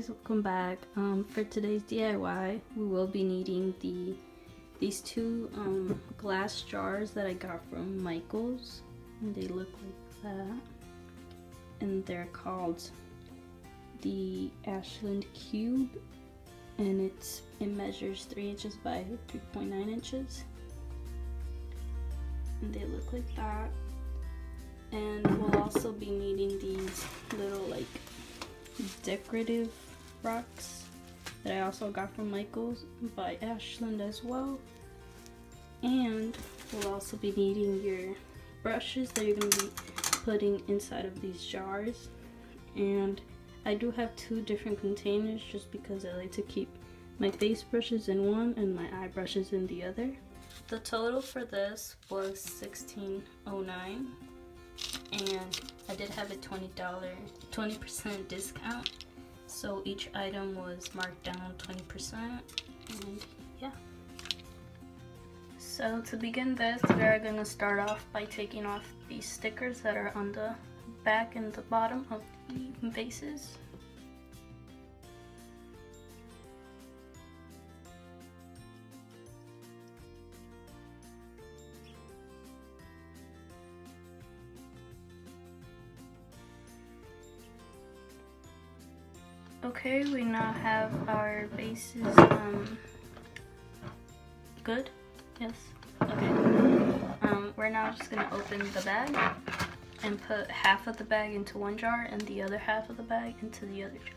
guys, welcome back. For today's DIY, we will be needing these two glass jars that I got from Michael's, and they look like that, and they're called the Ashland Cube, and it measures 3 inches by 3.9 inches, and they look like that. And we'll also be needing these little like decorative rocks that I also got from Michael's by Ashland as well. And we'll also be needing your brushes that you're going to be putting inside of these jars. And I do have 2 different containers just because I like to keep my face brushes in one and my eye brushes in the other. The total for this was $16.09. And I did have a $20% discount, so each item was marked down 20%, and yeah. So to begin this, we're gonna start off by taking off these stickers that are on the back and the bottom of the vases. Okay, we now have our bases good? Yes? Okay. We're now just gonna open the bag and put half of the bag into one jar and the other half of the bag into the other jar.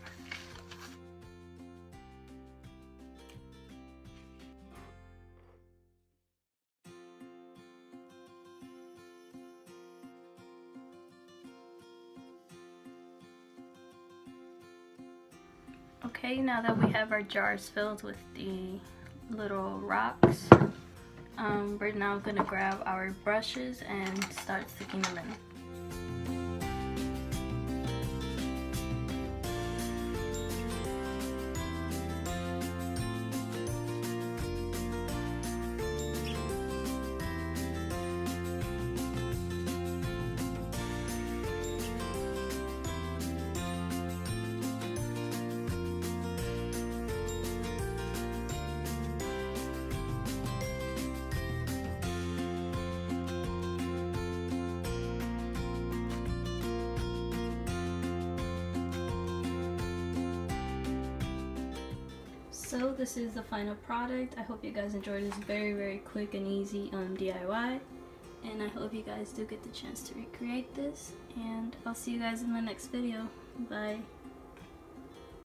Okay, now that we have our jars filled with the little rocks, we're now going to grab our brushes and start sticking them in. So this is the final product. I hope you guys enjoyed this very quick and easy DIY, and I hope you guys do get the chance to recreate this, and I'll see you guys in the next video. Bye.